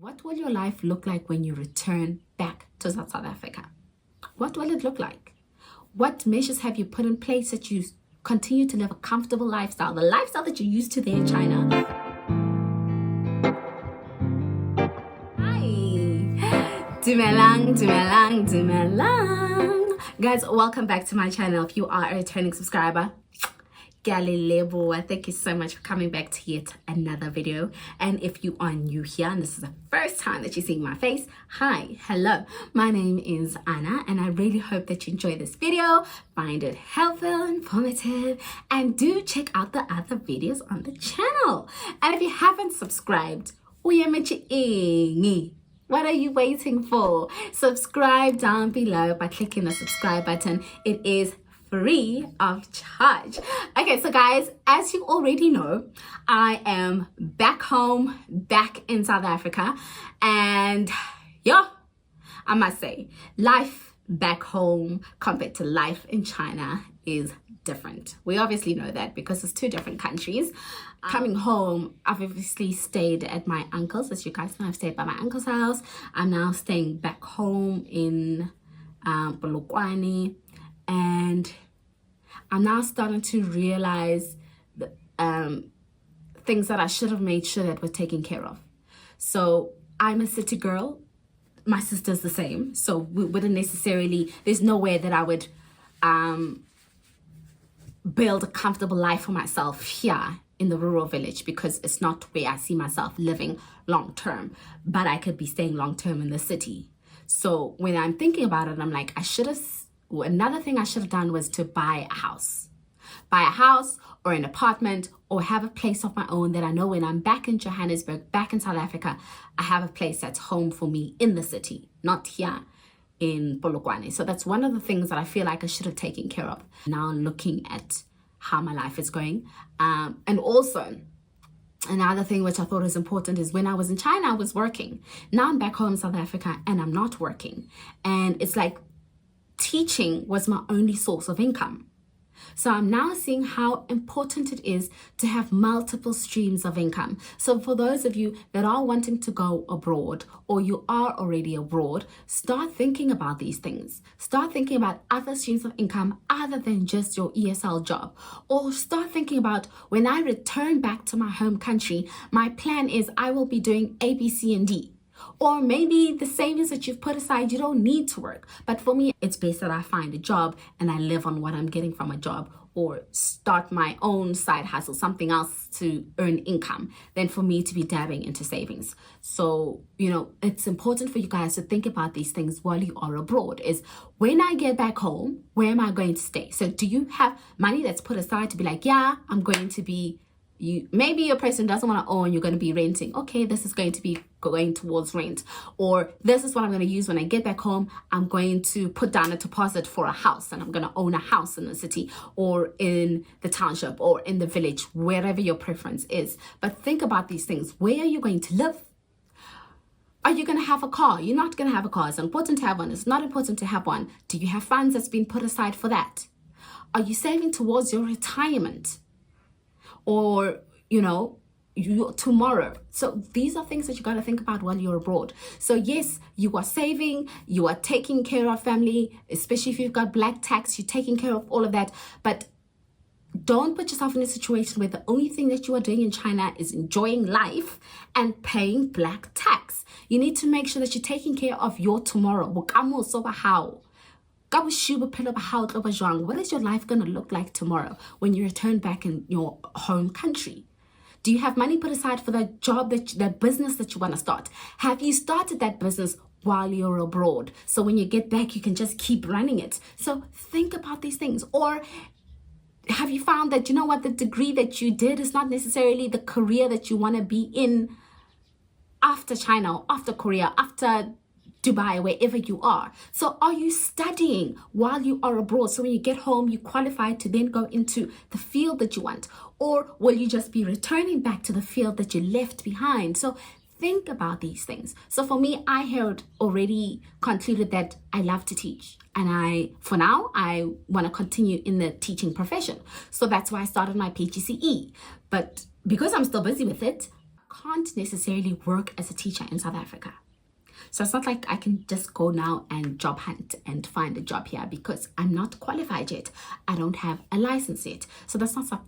What will your life look like when you return back to South Africa? What will it look like? What measures have you put in place that you continue to live a comfortable lifestyle, the lifestyle that you used to there in China? Hi, dumelang. Guys, welcome back to my channel. If you are a returning subscriber, Galilebo, thank you so much for coming back to yet another video. And if you are new here and this is the first time that you're seeing my face, hi, hello, my name is Anna, and I really hope that you enjoy this video, find it helpful, informative, and do check out the other videos on the channel. And if you haven't subscribed, what are you waiting for? Subscribe down below by clicking the subscribe button. It is free of charge. Okay, so guys, as you already know, I am back home, back in South Africa, and yeah, I must say, life back home compared to life in China is different. We obviously know that because it's two different countries. Coming home, I've obviously stayed at my uncle's. As you guys know, I've stayed by my uncle's house. I'm now staying back home in Polokwane, and I'm now starting to realize the, things that I should have made sure that were taken care of. So I'm a city girl. My sister's the same. So we wouldn't necessarily, there's no way that I would build a comfortable life for myself here in the rural village, because it's not where I see myself living long term. But I could be staying long term in the city. So when I'm thinking about it, I'm like, another thing I should have done was to buy a house or an apartment, or have a place of my own that I know when I'm back in Johannesburg, back in South Africa, I have a place that's home for me in the city, not here in Polokwane. So that's one of the things that I feel like I should have taken care of. Now looking at how my life is going. And also, another thing which I thought was important is when I was in China, I was working. Now I'm back home in South Africa and I'm not working. And it's like, teaching was my only source of income. So I'm now seeing how important it is to have multiple streams of income. So for those of you that are wanting to go abroad, or you are already abroad, start thinking about these things. Start thinking about other streams of income other than just your ESL job. Or start thinking about, when I return back to my home country, my plan is I will be doing A, B, C, and D. Or maybe the savings that you've put aside, you don't need to work. But for me, it's best that I find a job and I live on what I'm getting from a job, or start my own side hustle, something else to earn income, than for me to be dabbing into savings. So, it's important for you guys to think about these things while you are abroad. Is, when I get back home, where am I going to stay? So do you have money that's put aside to be like, yeah, I'm going to be, maybe your person doesn't want to own, you're going to be renting. Okay, this is going to be going towards rent. Or this is what I'm going to use when I get back home. I'm going to put down a deposit for a house, and I'm going to own a house in the city or in the township or in the village, wherever your preference is. But think about these things. Where are you going to live? Are you going to have a car? You're not going to have a car. It's important to have one. It's not important to have one. Do you have funds that's been put aside for that? Are you saving towards your retirement? Or, tomorrow. So these are things that you got to think about while you're abroad. So yes, you are saving, you are taking care of family, especially if you've got black tax, you're taking care of all of that. But don't put yourself in a situation where the only thing that you are doing in China is enjoying life and paying black tax. You need to make sure that you're taking care of your tomorrow. What is your life going to look like tomorrow when you return back in your home country? Do you have money put aside for that job, that business that you want to start? Have you started that business while you're abroad? So when you get back, you can just keep running it. So think about these things. Or have you found that, the degree that you did is not necessarily the career that you want to be in after China, or after Korea, after Dubai, wherever you are? So are you studying while you are abroad, so when you get home you qualify to then go into the field that you want? Or will you just be returning back to the field that you left behind? So think about these things. So for me, I had already concluded that I love to teach, and for now I want to continue in the teaching profession. So that's why I started my PGCE. But because I'm still busy with it, can't necessarily work as a teacher in South Africa. So it's not like I can just go now and job hunt and find a job here because I'm not qualified yet. I don't have a license yet. So that's not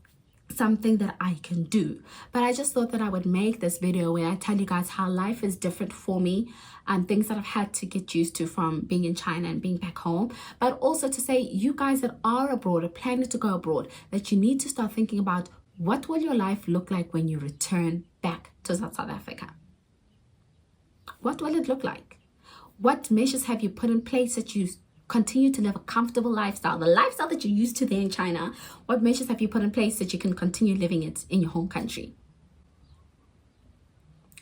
something that I can do. But I just thought that I would make this video where I tell you guys how life is different for me and things that I've had to get used to from being in China and being back home. But also to say, you guys that are abroad or planning to go abroad, that you need to start thinking about what will your life look like when you return back to South Africa. What will it look like? What measures have you put in place that you continue to live a comfortable lifestyle? The lifestyle that you're used to there in China, what measures have you put in place that you can continue living it in your home country?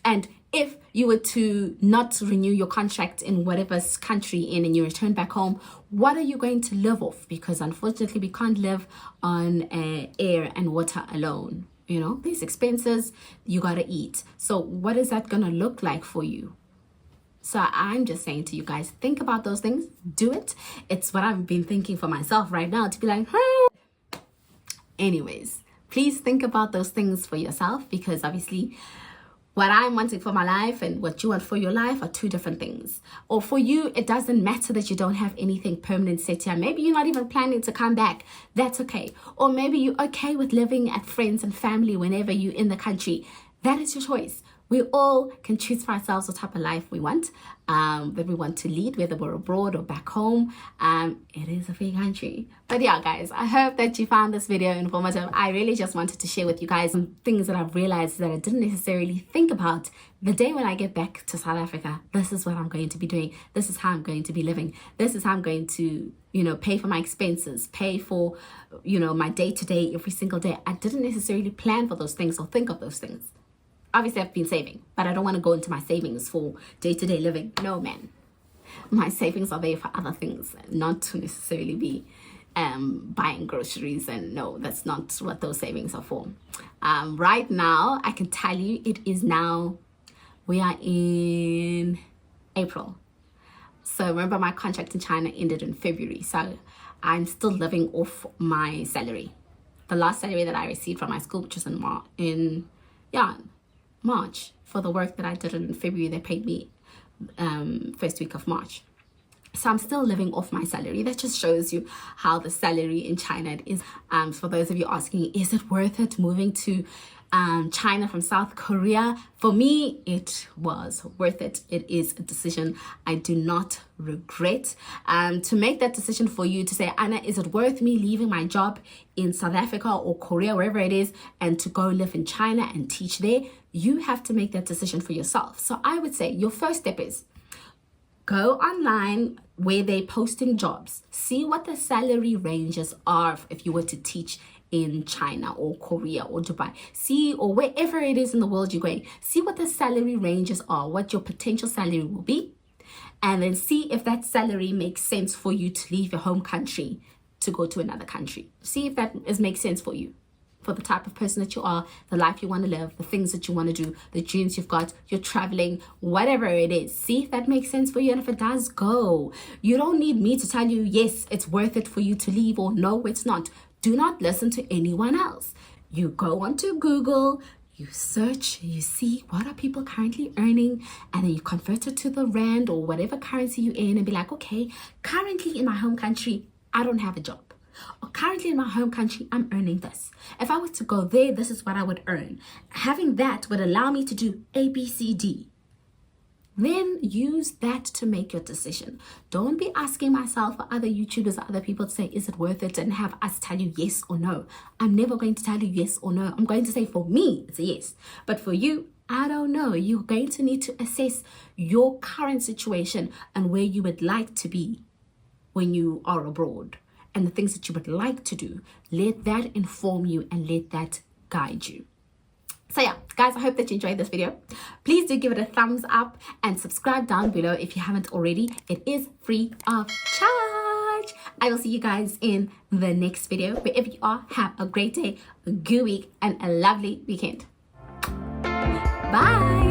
And if you were to not renew your contract in whatever country in and you return back home, what are you going to live off? Because unfortunately, we can't live on air and water alone. You know, these expenses, you got to eat. So what is that going to look like for you? So I'm just saying to you guys, think about those things, do it. It's what I've been thinking for myself right now, to be like, anyways, please think about those things for yourself, because obviously what I'm wanting for my life and what you want for your life are two different things. Or for you, it doesn't matter that you don't have anything permanent set here. Maybe you're not even planning to come back. That's okay. Or maybe you're okay with living at friends and family whenever you're in the country. That is your choice. We all can choose for ourselves what type of life we want, that we want to lead, whether we're abroad or back home. It is a free country. But yeah, guys, I hope that you found this video informative. I really just wanted to share with you guys some things that I've realized that I didn't necessarily think about. The day when I get back to South Africa, this is what I'm going to be doing. This is how I'm going to be living. This is how I'm going to, you know, pay for my expenses, pay for, you know, my day-to-day, every single day. I didn't necessarily plan for those things or think of those things. Obviously, I've been saving, but I don't want to go into my savings for day-to-day living. No, man. My savings are there for other things, not to necessarily be buying groceries. And no, that's not what those savings are for. Right now, I can tell you it is now, we are in April. So remember, my contract in China ended in February. So I'm still living off my salary. The last salary that I received from my school, which was March, for the work that I did in February. They paid me first week of March. So I'm still living off my salary. That just shows you how the salary in China is. For those of you asking, is it worth it moving to China from South Korea? For me, it was worth it. It is a decision I do not regret. To make that decision for you, to say, Anna, is it worth me leaving my job in South Africa or Korea, wherever it is, and to go live in China and teach there? You have to make that decision for yourself. So I would say your first step is go online where they're posting jobs. See what the salary ranges are if you were to teach in China or Korea or Dubai. See, or wherever it is in the world you're going, see what the salary ranges are, what your potential salary will be, and then see if that salary makes sense for you to leave your home country to go to another country. See if that makes sense for you, for the type of person that you are, the life you want to live, the things that you want to do, the dreams you've got, you're traveling, whatever it is. See if that makes sense for you. And if it does, go. You don't need me to tell you, yes, it's worth it for you to leave, or no, it's not. Do not listen to anyone else. You go onto Google, you search, you see what are people currently earning, and then you convert it to the rand or whatever currency you're in and be like, okay, currently in my home country, I don't have a job. Or currently in my home country, I'm earning this. If I were to go there, this is what I would earn. Having that would allow me to do A, B, C, D. Then use that to make your decision. Don't be asking myself or other YouTubers or other people to say, is it worth it? And have us tell you yes or no. I'm never going to tell you yes or no. I'm going to say for me, it's a yes. But for you, I don't know. You're going to need to assess your current situation and where you would like to be when you are abroad, and the things that you would like to do. Let that inform you and let that guide you. So yeah, guys, I hope that you enjoyed this video. Please do give it a thumbs up and subscribe down below if you haven't already. It is free of charge. I will see you guys in the next video. Wherever you are, have a great day, a good week, and a lovely weekend. Bye.